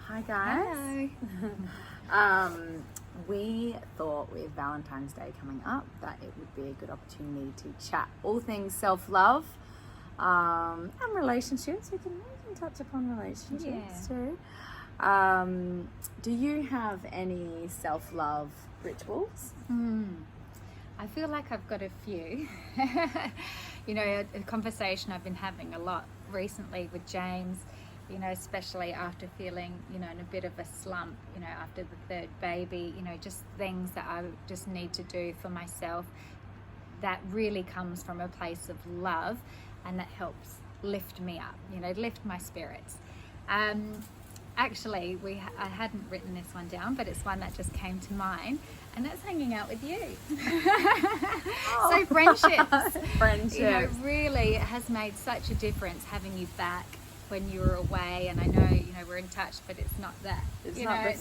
Hi guys. Hello. We thought with Valentine's Day coming up that it would be a good opportunity to chat all things self-love and relationships. We can touch upon relationships too. Do you have any self-love rituals? I feel like I've got a few. A conversation I've been having a lot recently with James, especially after feeling, in a bit of a slump, after the third baby, just things that I just need to do for myself that really comes from a place of love and that helps lift me up, lift my spirits. Actually, I hadn't written this one down, but it's one that just came to mind, and that's hanging out with you. So friendships, really has made such a difference having you back when you were away. And I know, we're in touch, but it's not that. It's not the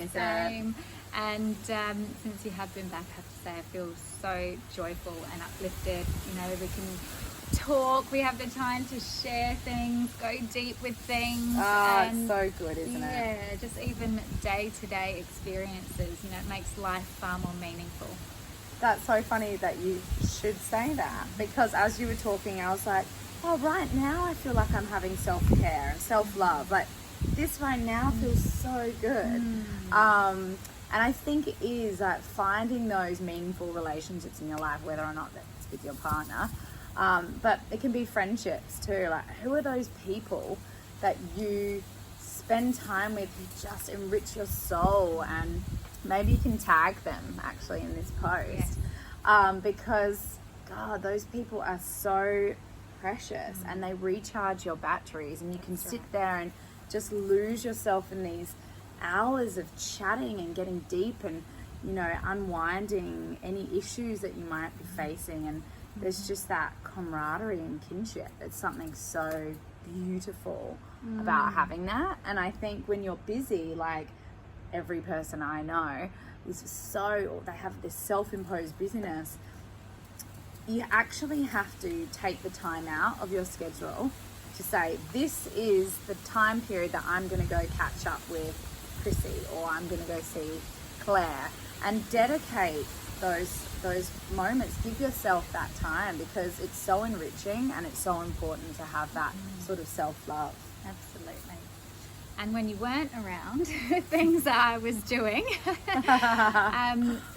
same. And since you have been back, I have to say I feel so joyful and uplifted. We can talk, we have the time to share things, go deep with things. It's so good, isn't it? Yeah, just even day-to-day experiences, it makes life far more meaningful. That's so funny that you should say that, because as you were talking, I was like, oh, right now I feel like I'm having self-care and self-love. Like, this right now feels so good. And I think it is like finding those meaningful relationships in your life, whether or not that's with your partner. But it can be friendships too. Like, who are those people that you spend time with who just enrich your soul? And maybe you can tag them actually in this post. Because God, those people are so precious and they recharge your batteries, and you can sit there and just lose yourself in these hours of chatting and getting deep and unwinding any issues that you might be facing. And there's just that camaraderie and kinship. It's something so beautiful about having that. And I think when you're busy, like every person I know they have this self-imposed busyness, you actually have to take the time out of your schedule to say, this is the time period that I'm going to go catch up with Chrissy, or I'm going to go see Claire, and dedicate those moments. Give yourself that time, because it's so enriching and it's so important to have that sort of self-love. Absolutely. And when you weren't around, things that I was doing.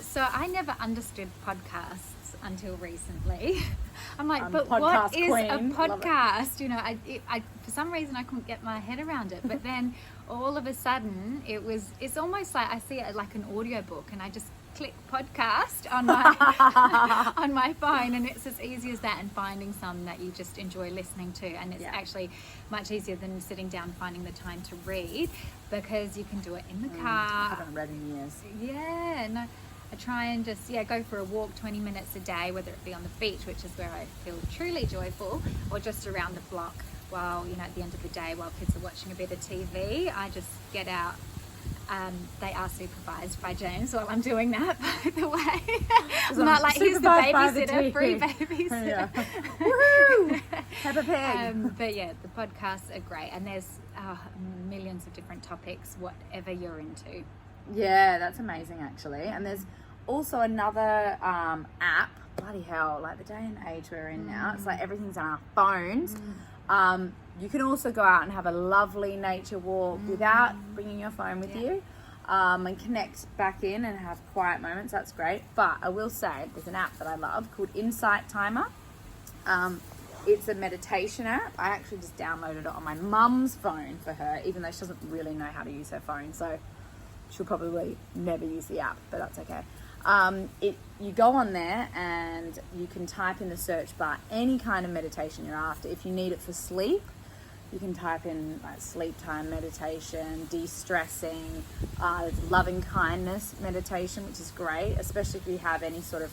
So I never understood podcasts until recently. I'm like, but what is a podcast? I for some reason I couldn't get my head around it. But then all of a sudden it's almost like I see it like an audiobook, and I just click podcast on my on my phone, and it's as easy as that, and finding some that you just enjoy listening to. And it's actually much easier than sitting down finding the time to read, because you can do it in the car. I haven't read in years. I try and just go for a walk 20 minutes a day, whether it be on the beach, which is where I feel truly joyful, or just around the block while at the end of the day, while kids are watching a bit of TV, I just get out. They are supervised by James while I'm doing that, by the way. I'm not like, here's the babysitter, free babysitter. Woohoo! Peppa Pig. But yeah, the podcasts are great, and there's millions of different topics, whatever you're into. Yeah, that's amazing actually. And there's also another app, bloody hell, like the day and age we're in now, it's like everything's on our phones. You can also go out and have a lovely nature walk without bringing your phone with you, and connect back in and have quiet moments. That's great. But I will say there's an app that I love called Insight Timer. It's a meditation app. I actually just downloaded it on my mum's phone for her, even though she doesn't really know how to use her phone, so she'll probably never use the app, but that's okay. You go on there and you can type in the search bar any kind of meditation you're after. If you need it for sleep, you can type in like sleep time meditation, de-stressing, loving kindness meditation, which is great, especially if you have any sort of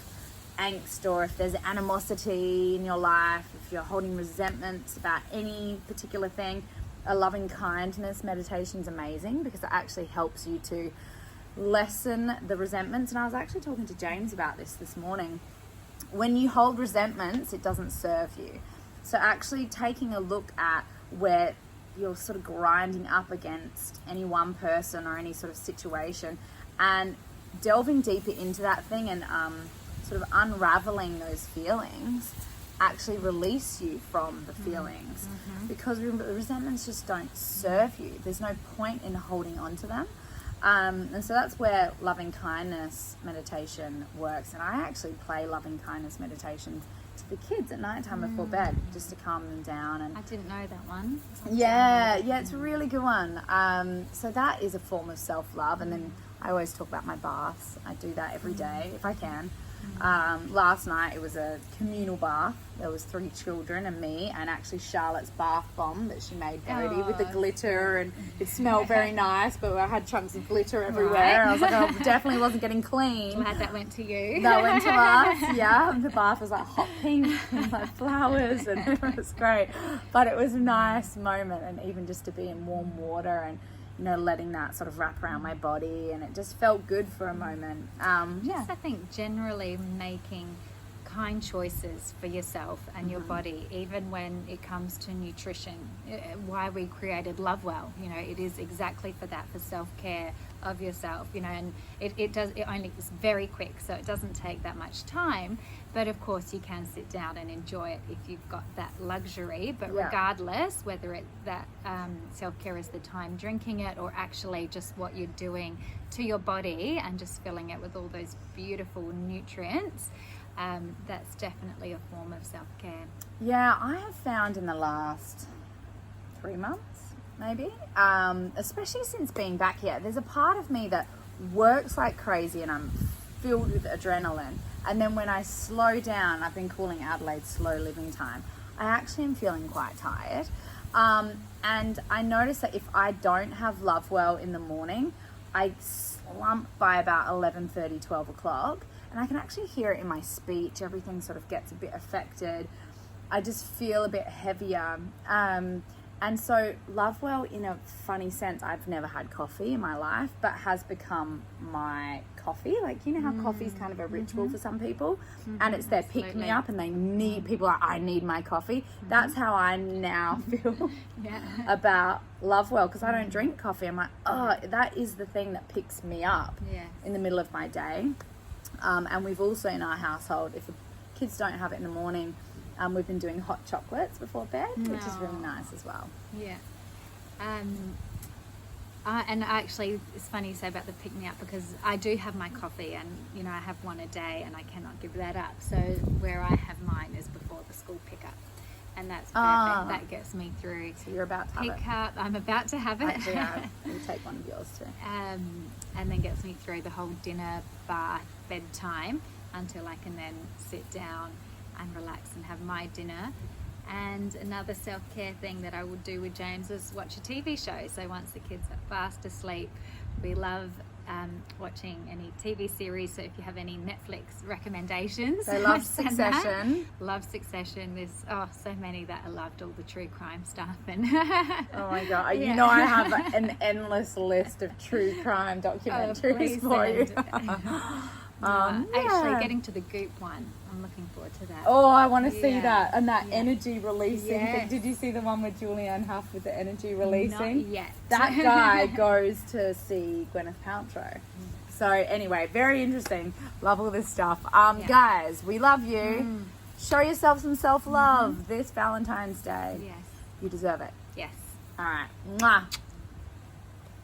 angst, or if there's animosity in your life, if you're holding resentments about any particular thing. A loving kindness meditation is amazing, because it actually helps you to lessen the resentments. And I was actually talking to James about this morning. When you hold resentments, it doesn't serve you. So actually taking a look at where you're sort of grinding up against any one person or any sort of situation, and delving deeper into that thing and sort of unraveling those feelings actually release you from the feelings, because resentments just don't serve you. There's no point in holding on to them. And so that's where loving kindness meditation works. And I actually play loving kindness meditations to the kids at nighttime before bed, just to calm them down. And I didn't know that one. yeah, it's a really good one. So that is a form of self-love. And then I always talk about my baths. I do that every day if I can. Last night it was a communal bath. There was 3 children and me, and actually Charlotte's bath bomb that she made Brody with the glitter, and it smelled very nice, but I had chunks of glitter everywhere. Right. I was like, I definitely wasn't getting clean. Glad that went to you. That went to us, yeah. The bath was like hot pink and like flowers, and it was great. But it was a nice moment, and even just to be in warm water and, you know, letting that sort of wrap around my body, and it just felt good for a moment. Just, I think generally making kind choices for yourself and your body, even when it comes to nutrition. Why we created Lovewell, you know, it is exactly for that, for self-care of yourself, you know, and it only is very quick, so it doesn't take that much time, but of course you can sit down and enjoy it if you've got that luxury. But regardless, whether that self-care is the time drinking it, or actually just what you're doing to your body and just filling it with all those beautiful nutrients, that's definitely a form of self-care. Yeah, I have found in the last 3 months, maybe, especially since being back here, there's a part of me that works like crazy and I'm filled with adrenaline. And then when I slow down, I've been calling Adelaide slow living time, I actually am feeling quite tired. And I notice that if I don't have Lovewell in the morning, I slump by about 11:30, 12 o'clock. And I can actually hear it in my speech. Everything sort of gets a bit affected. I just feel a bit heavier. And so Lovewell, in a funny sense, I've never had coffee in my life, but has become my coffee. Like, you know how coffee is kind of a ritual for some people, and it's their pick-me-up, and they need, people are, I need my coffee. That's how I now feel about Lovewell, because I don't drink coffee. I'm like, oh, that is the thing that picks me up in the middle of my day. And we've also, in our household, if the kids don't have it in the morning, we've been doing hot chocolates before bed, which is really nice as well. Yeah. And actually, it's funny you say about the pick-me-up, because I do have my coffee, and, you know, I have one a day, and I cannot give that up. So where I have mine is before the school pickup, and that's perfect. That gets me through. So you're about to have it. Pick-up. I'm about to have it. Actually, we'll take one of yours too. And then gets me through the whole dinner, bath, bedtime, until I can then sit down and relax and have my dinner. And another self-care thing that I would do with James is watch a TV show. So once the kids are fast asleep, we love watching any TV series. So if you have any Netflix recommendations, they love Succession. Love Succession. There's so many that I loved, all the true crime stuff. And oh my god, you know, I have an endless list of true crime documentaries for you. Actually, getting to the Goop one, I'm looking forward to that. Oh, I want to see that, and that energy releasing thing. Did you see the one with Julianne Hough with the energy releasing? Not yet. That guy goes to see Gwyneth Paltrow. So anyway, very interesting. Love all this stuff. Guys, we love you. Show yourself some self-love this Valentine's Day. Yes. You deserve it. Yes. All right. Mwah.